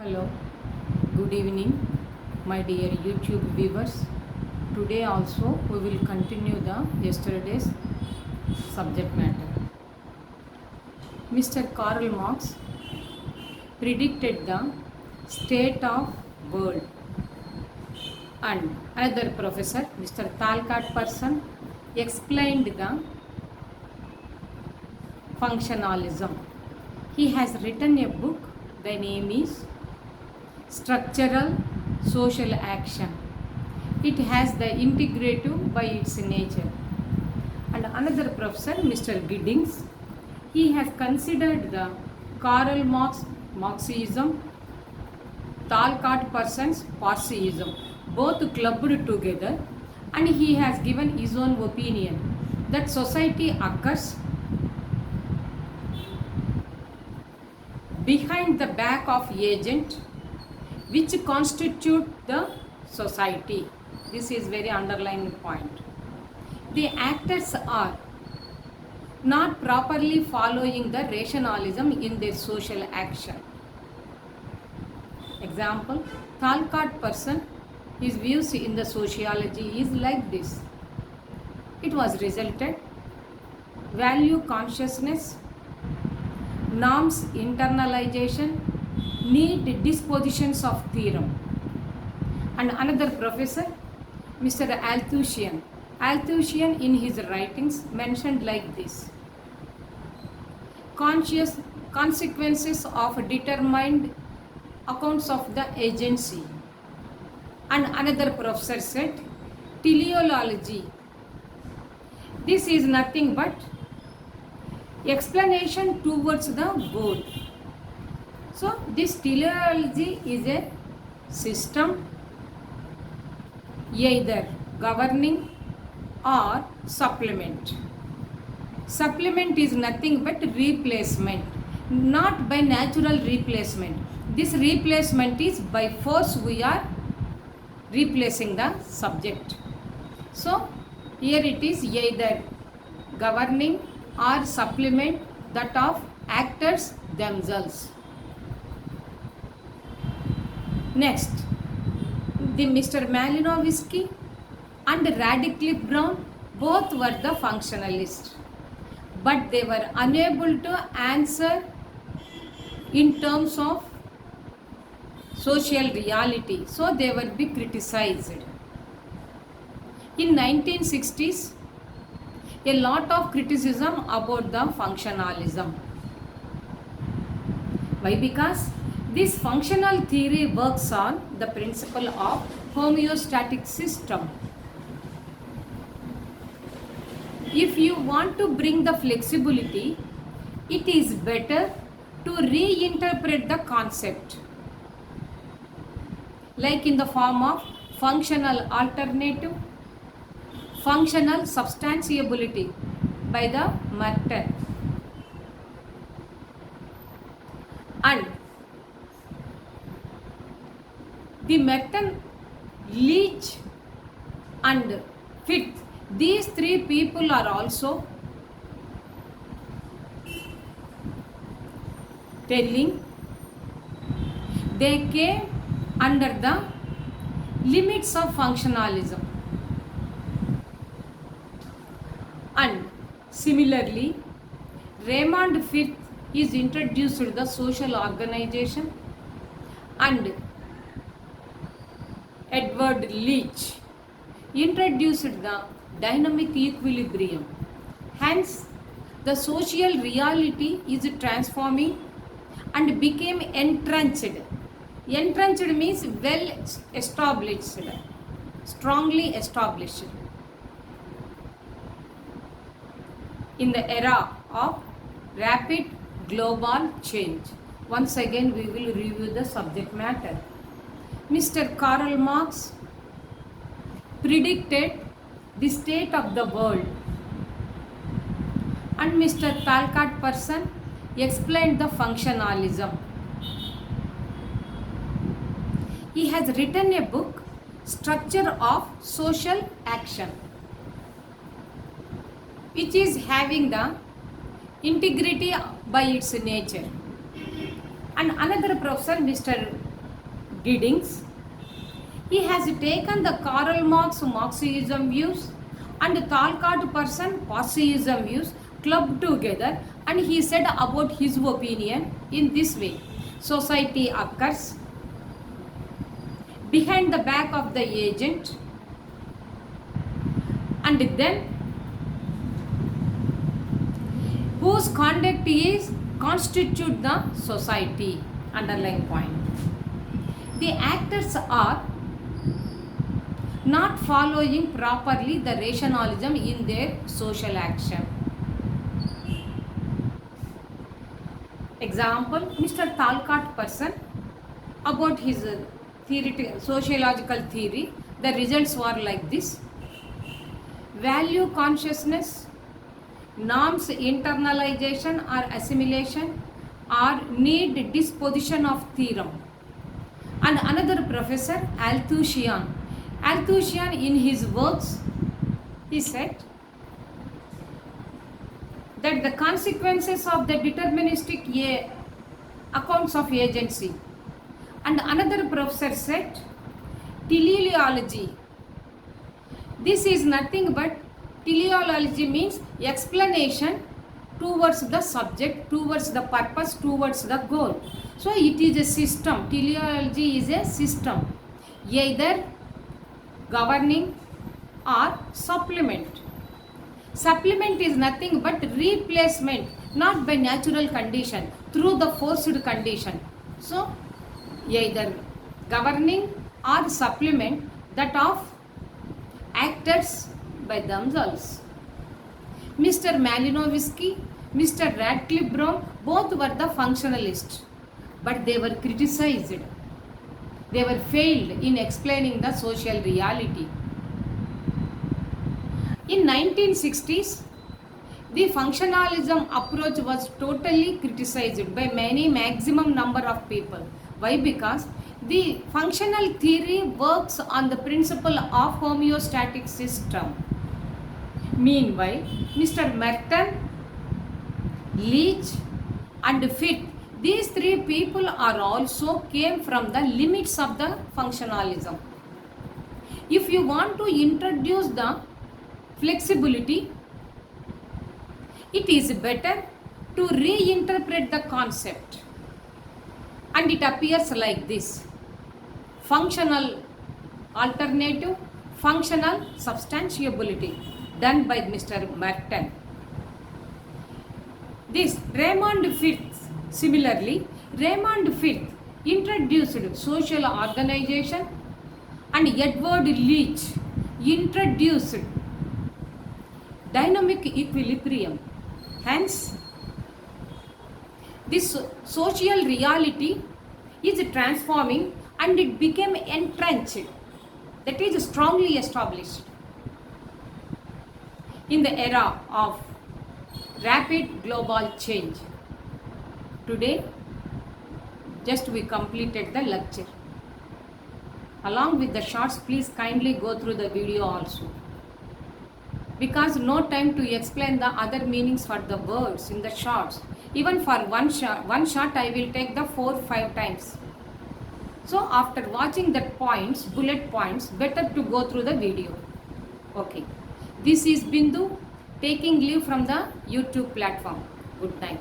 Hello, good evening, my dear YouTube viewers. Today also we will continue the yesterday's subject matter. Mr. Karl Marx predicted the state of world, and another professor, Mr. Talcott Person, explained the functionalism. He has written a book. The name is Structural Social Action. It has the integrative by its nature. And another professor, Mr. Giddings, he has considered the Karl Marx Marxism, Talcott Person's Marxism, both clubbed together, and he has given his own opinion that society occurs behind the back of agent which constitute the society. This is very underlying point. The actors are not properly following the rationalism in their social action. Example, Talcott Person, his views in the sociology is like this. It was resulted value consciousness, norms internalization, need dispositions of theorem. And another professor, Mr. Althusian in his writings mentioned like this. Conscious consequences of determined accounts of the agency. And another professor said, teleology. This is nothing but explanation towards the goal. So this teleology is a system either governing or supplement. Supplement is nothing but replacement, not by natural replacement. This replacement is by force we are replacing the subject. So here it is either governing or supplement that of actors themselves. Next, the Mr. Malinowski and Radcliffe Brown both were the functionalists, but they were unable to answer in terms of social reality, so they were be criticized. In 1960s, a lot of criticism about the functionalism. Why? Because this functional theory works on the principle of homeostatic system. If you want to bring the flexibility, it is better to reinterpret the concept, like in the form of functional alternative, functional substantiability by the Merton. And the Merton, Leach and Fitt, these three people are also telling they came under the limits of functionalism. And similarly, Raymond Fitt is introduced the social organization, and Edward Leach introduced the dynamic equilibrium. Hence, the social reality is transforming and became entrenched. Entrenched means well established, strongly established. In the era of rapid global change. Once again, we will review the subject matter. Mr. Karl Marx predicted the state of the world, and Mr. Talcott Person explained the functionalism. He has written a book, Structure of Social Action, which is having the integrity by its nature. And another professor, Mr. readings. He has taken the Karl Marx Marxism views and Talcott person Marxism views clubbed together, and he said about his opinion in this way: society occurs behind the back of the agent, and then whose conduct is constitute the society. Underlying point: the actors are not following properly the rationalism in their social action. Example, Mr. Talcott person about his sociological theory, the results were like this: value consciousness, norms internalization or assimilation, or need disposition of theorem. And another professor, Althusian in his works, he said that the consequences of the deterministic accounts of agency. And another professor said teleology. This is nothing but teleology means explanation towards the subject, towards the purpose, towards the goal. So it is a system. Teleology is a system, either governing or supplement. Supplement is nothing but replacement, not by natural condition, through the forced condition. So either governing or supplement that of actors by themselves. Mr. Malinowski, Mr. Radcliffe Brown, both were the functionalists, but they were criticized. They were failed in explaining the social reality. In 1960s, the functionalism approach was totally criticized by many maximum number of people. Why? Because the functional theory works on the principle of homeostatic system. Meanwhile, Mr. Merton, Leach and Fitt, these three people are also came from the limits of the functionalism. If you want to introduce the flexibility, it is better to reinterpret the concept, and it appears like this: functional alternative, functional substantiability, done by Mr. Merton. This Raymond Fitt, similarly, Raymond Fitt introduced social organization, and Edward Leach introduced dynamic equilibrium. Hence, this social reality is transforming and it became entrenched, that is strongly established in the era of rapid global change. Today, just we completed the lecture. Along with the shorts, please kindly go through the video also, because no time to explain the other meanings for the words in the shorts. Even for one shot I will take the 4-5 times. So after watching the points, bullet points, better to go through the video. Okay. This is Bindu taking leave from the YouTube platform. Good night.